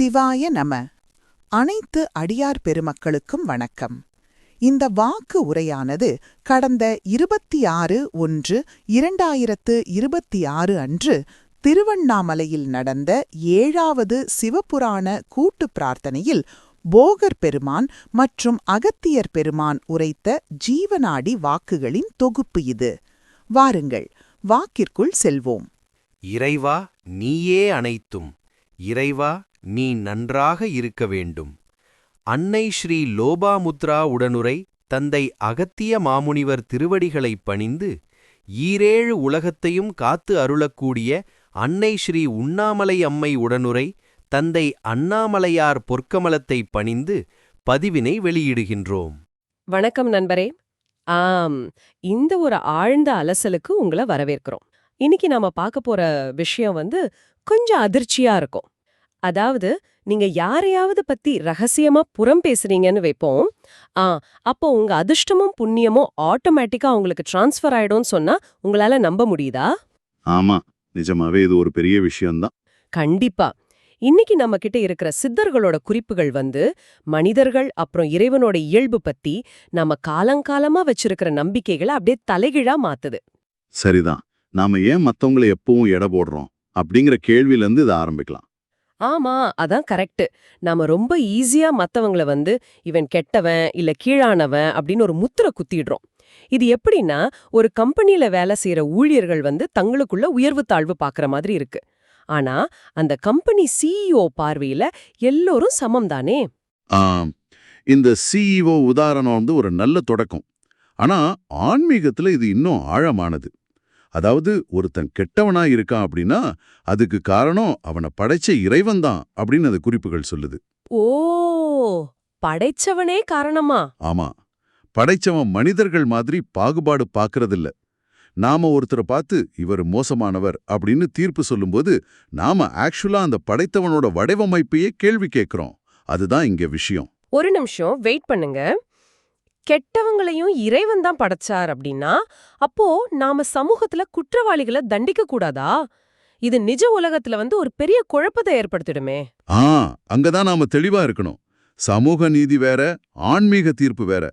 சிவாய நம. அனைத்து அடியார் பெருமக்களுக்கும் வணக்கம். இந்த வாக்கு உரையானது கடந்த 26/1/2026 அன்று திருவண்ணாமலையில் நடந்த 7வது சிவபுராண கூட்டு பிரார்த்தனையில் போகர் பெருமான் மற்றும் அகத்தியர் பெருமான் உரைத்த ஜீவநாடி வாக்குகளின் தொகுப்பு இது. வாருங்கள், வாக்கிற்குள் செல்வோம். இறைவா, நீயே அனைத்தும். இறைவா, நீ நன்றாக இருக்க வேண்டும். அன்னை ஸ்ரீ லோபாமுத்ரா உடனுரை தந்தை அகத்திய மாமுனிவர் திருவடிகளைப் பணிந்து, ஈரேழு உலகத்தையும் காத்து அருளக்கூடிய அன்னை ஸ்ரீ உண்ணாமலை அம்மை உடனுரை தந்தை அண்ணாமலையார் பொற்கமலத்தைப் பணிந்து பதிவினை வெளியிடுகின்றோம். வணக்கம் நண்பரே. இந்த ஒரு ஆழ்ந்த அலசலுக்கு உங்களை வரவேற்கிறோம். இன்னைக்கு நாம பார்க்க போற விஷயம் கொஞ்சம் அதிர்ச்சியா இருக்கும். அதாவது, நீங்க யாரையாவது பத்தி ரகசியமா புறம் பேசுறீங்கன்னு வைப்போம். அப்போ உங்க அதிர்ஷ்டமும் புண்ணியமும் ஆட்டோமேட்டிக்கா உங்களுக்கு டிரான்ஸ்ஃபர் ஆயிடும்னு சொன்னா உங்களால நம்ப முடியுதா? ஆமா, நிஜமாவே இது ஒரு பெரிய விஷயம்தான். கண்டிப்பா. இன்னைக்கு நம்ம கிட்ட இருக்கிற சித்தர்களோட குறிப்புகள் மனிதர்கள் அப்புறம் இறைவனோட இயல்பு பத்தி நம்ம காலங்காலமா வச்சிருக்கிற நம்பிக்கைகளை அப்படியே தலைகீழா மாத்துது. சரிதான். நாம ஏன் மத்தவங்களை எப்பவும் எடை போடுறோம் அப்படிங்கிற கேள்வியில இருந்து இதை ஆரம்பிக்கலாம். ஆமா, அதான் கரெக்ட். நாம ரொம்ப ஈஸியா மத்தவங்கள இவன் கெட்டவன் இல்ல கீழானவன் அப்படின்னு ஒரு முத்திரை குத்திடுறோம். இது எப்படின்னா, ஒரு கம்பெனில வேலை செய்யற ஊழியர்கள் தங்களுக்குள்ள உயர்வு தாழ்வு பாக்குற மாதிரி இருக்கு. ஆனா அந்த கம்பெனி சிஇஓ பார்வையில எல்லோரும் சமம் தானே. இந்த சிஇஓ உதாரணம் ஒரு நல்ல தொடக்கம். ஆனா ஆன்மீகத்துல இது இன்னும் ஆழமானது. அதாவது, ஒருத்தன் கெட்டவனா இருக்கான் அப்படின்னா அதுக்கு காரணம் அவனை படைச்ச இறைவன் தான் அப்படின்னு அது குறிப்புகள் சொல்லுது. ஓ, படைச்சவனே காரணமா? ஆமா, படைச்சவன் மனிதர்கள் மாதிரி பாகுபாடு பாக்குறதில்ல. நாம ஒருத்தரை பார்த்து இவர் மோசமானவர் அப்படின்னு தீர்ப்பு சொல்லும்போது நாம ஆக்சுவலா அந்த படைத்தவனோட வடிவமைப்பையே கேள்வி கேட்கிறோம். அதுதான் இங்க விஷயம். ஒரு நிமிஷம் வெயிட் பண்ணுங்க. கெட்டவங்களையும் இறைவன் தான் படைச்சார் அப்படின்னா, அப்போ நாம சமூகத்துல குற்றவாளிகளை தண்டிக்க கூடாதா? இது நிஜ உலகத்துல ஒரு பெரிய குழப்பத்தை ஏற்படுத்திடுமே. அங்கதான் நாம தெளிவா இருக்கணும். சமூக நீதி வேற, ஆன்மீக தீர்ப்பு வேற.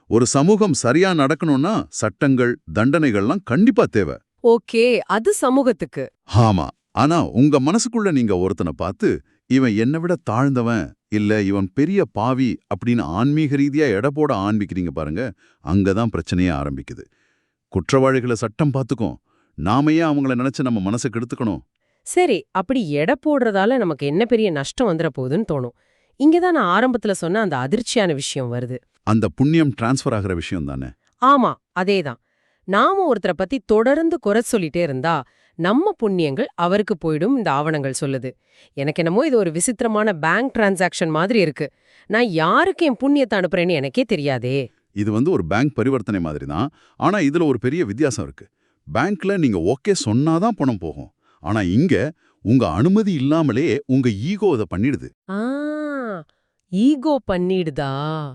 ஒரு சமூகம் சரியா நடக்கணும்னா சட்டங்கள், தண்டனைகள்லாம் கண்டிப்பா தேவை. ஓகே, அது சமூகத்துக்கு. ஆமா, ஆனா உங்க மனசுக்குள்ள நீங்க ஒருத்தனை பார்த்து இவன் என்னை விட தாழ்ந்தவன் இல்ல இவன் பெரிய பாவி அப்படின்னு ஆன்மீக ரீதியா எடை போட ஆரம்பிக்கிறீங்க பாருங்க, அங்கதான் பிரச்சனையே ஆரம்பிக்குது. குற்றவாளிகளை சட்டம் பார்த்துக்கும், நாம ஏன் அவங்கள நினைச்சு நம்ம மனசை கெடுத்துக்கணும்? சரி, அப்படி எடை போடுறதால நமக்கு என்ன பெரிய நஷ்டம் வந்துட போகுதுன்னு தோணும். இங்கதான் நான் ஆரம்பத்துல சொன்ன அந்த அதிர்ச்சியான விஷயம் வருது. அந்த புண்ணியம் டிரான்ஸ்ஃபர் ஆகிற விஷயம் தானே. ஆமா, அதேதான். நாம ஒருத்தரை பத்தி தொடர்ந்து குறை சொல்லிட்டே இருந்தா நம்ம புண்ணியங்கள் அவருக்கு போயிடும் இந்த ஆவணங்கள் சொல்லுது. எனக்கு என்னமோ இது ஒரு விசித்திரமான பேங்க் டிரான்சாக்ஷன் மாதிரி இருக்கு. நான் யாருக்கு என் புண்ணியத்தை அனுப்புறேன்னு எனக்கே தெரியாதே. இது ஒரு பேங்க் பரிவர்த்தனை மாதிரி தான். ஆனா இதுல ஒரு பெரிய வித்தியாசம் இருக்கு. பேங்க்ல நீங்க ஓகே சொன்னாதான் பணம் போகும். ஆனா இங்க உங்க அனுமதி இல்லாமலே உங்க ஈகோ அதை பண்ணிடுது. ஈகோ பண்ணிடுதா?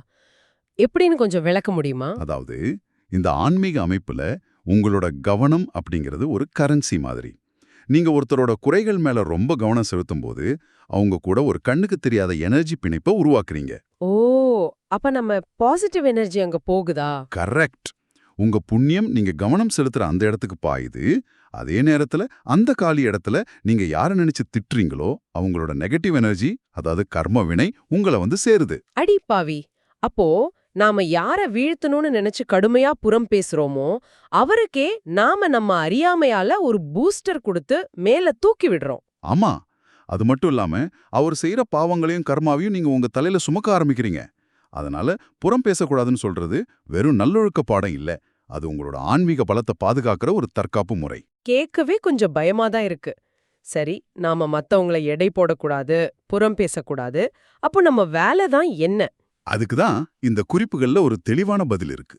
எப்படின்னு கொஞ்சம் விளக்க முடியுமா? அதாவது, இந்த ஆன்மீக அமைப்புல உங்களோட கவனம் அப்படிங்கிறது ஒரு கரன்சி மாதிரி. நீங்க ஒருத்தரோட குறைகள் மேல ரொம்ப கவனம் செலுத்தும் போது அவங்க கூட ஒரு கண்ணுக்கு தெரியாத எனர்ஜி பிணைப்பை உருவாக்குறீங்க. ஓ, அப்ப நம்ம பாசிட்டிவ் எனர்ஜி அங்க போகுதா? கரெக்ட். உங்க புண்ணியம் நீங்க கவனம் செலுத்துற அந்த இடத்துக்கு பாயுது. அதே நேரத்துல அந்த காலி இடத்துல நீங்க யாரை நினைச்சு திட்டுறீங்களோ அவங்களோட நெகட்டிவ் எனர்ஜி, அதாவது கர்ம வினை உங்களை சேருது. அடி பாவி. அப்போ நாம யார வீழ்த்தணும்னு நினைச்சு கடுமையா புறம் பேசுறோமோ அவருக்கே நாம நம்ம அறியாமையால ஒரு பூஸ்டர் கொடுத்து மேல தூக்கி விடுறோம். ஆமா, அது மட்டும் இல்லாம அவர் செய்யற பாவங்களையும் கர்மாவையும் நீங்க உங்க தலையில சுமக்க ஆரம்பிக்கிறீங்க. அதனால புறம் பேசக்கூடாதுன்னு சொல்றது வெறும் நல்லொழுக்க பாடம் இல்ல, அது உங்களோட ஆன்மீக பலத்தை பாதுகாக்கிற ஒரு தற்காப்பு முறை. கேட்கவே கொஞ்சம் பயமாதான் இருக்கு. சரி, நாம மத்தவங்களை எடை போடக்கூடாது, புறம் பேசக்கூடாது. அப்போ நம்ம வேலை தான் என்ன? அதுக்குதான் இந்த குறிப்புகள்ல ஒரு தெளிவான பதில் இருக்கு.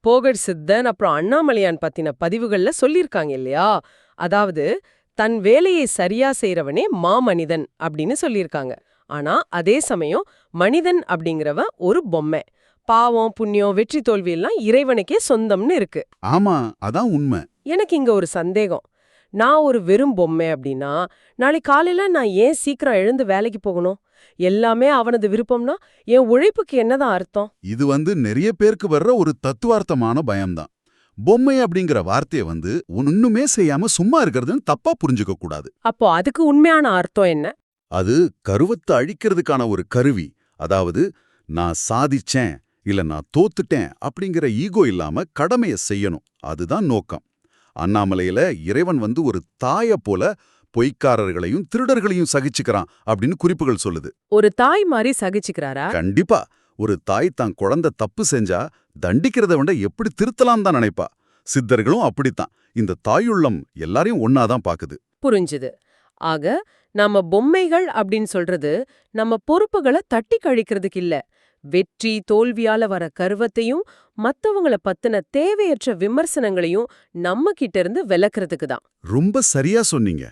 போகர் சித்தன் அப்புறம் அண்ணாமலையான் பத்தின பதிவுகள்ல சொல்லிருக்காங்க இல்லையா? அதாவது, தன் வேலையை சரியா செய்யறவனே மாமனிதன் அப்படின்னு சொல்லியிருக்காங்க. ஆனா அதே சமயம் மனிதன் அப்படிங்கிறவன் ஒரு பொம்மை. பாவம், புண்ணியம், வெற்றி தோல்வி எல்லாம் இறைவனுக்கே சொந்தம்னு இருக்கு. ஆமா, அதான் உண்மை. எனக்கு இங்க ஒரு சந்தேகம். நான் ஒரு வெறும் பொம்மை அப்படின்னா நாளைக்கு காலையில நான் ஏன் சீக்கிரம் எழுந்து வேலைக்கு போகணும்? எல்லாமே அவனது விருப்பம்னா என் உழைப்புக்கு என்னதான் அர்த்தம்? இது நிறைய பேருக்கு வர்ற ஒரு தத்துவார்த்தமான பயம்தான். பொம்மை அப்படிங்கிற வார்த்தையை ஒண்ணுமே செய்யாம சும்மா இருக்கிறதுன்னு தப்பா புரிஞ்சுக்க கூடாது. அப்போ அதுக்கு உண்மையான அர்த்தம் என்ன? அது கருவத்தை அழிக்கிறதுக்கான ஒரு கருவி. அதாவது நான் சாதிச்சேன் இல்ல நான் தோத்துட்டேன் அப்படிங்கிற ஈகோ இல்லாம கடமையை செய்யணும். அதுதான் நோக்கம். அண்ணாமலையில இறைவன் ஒரு தாய போல பொய்க்காரர்களையும் திருடர்களையும் சகிச்சுக்கிறான் அப்படின்னு குறிப்புகள் சொல்லுது. ஒரு தாய் மாதிரி சகிச்சுக்கிறாரா? கண்டிப்பா. ஒரு தாய் தான் குழந்தை தப்பு செஞ்சா தண்டிக்கிறத விட எப்படி திருத்தலாம் தான் நினைப்பா. சித்தர்களும் அப்படித்தான். இந்த தாயுள்ளம் எல்லாரையும் ஒன்னாதான் பாக்குது. புரிஞ்சுது. ஆக நம்ம பொம்மைகள் அப்படின்னு சொல்றது நம்ம பொறுப்புகளை தட்டி கழிக்கிறதுக்கு இல்ல, வெற்றி தோல்வியால வர கர்வத்தையும் மத்தவங்கள பத்தின தேவையற்ற விமர்சனங்களையும் நம்ம கிட்ட இருந்து விலக்கிறதுக்கு தான். ரொம்ப சரியா சொன்னீங்க.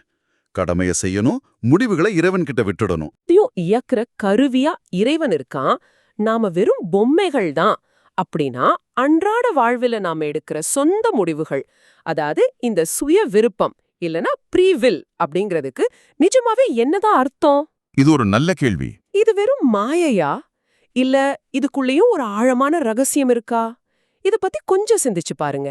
கடமைய செய்யணும், முடிவுகளை இறைவன் கிட்ட விட்டுடணும். இதையும் இயக்குற கருவியா இறைவன் இருக்கான், நாம வெறும் பொம்மைகள் தான். அப்படின்னா அன்றாட வாழ்வில நாம எடுக்கிற சொந்த முடிவுகள், அதாவது இந்த சுய விருப்பம் இல்லனா ப்ரீவில் அப்படிங்கிறதுக்கு நிஜமாவே என்னதான் அர்த்தம்? இது ஒரு நல்ல கேள்வி. இது வெறும் மாயையா இல்ல இதுக்குள்ளேயும் ஒரு ஆழமான ரகசியம் இருக்கா? இத பத்தி கொஞ்சம் சிந்திச்சு பாருங்க.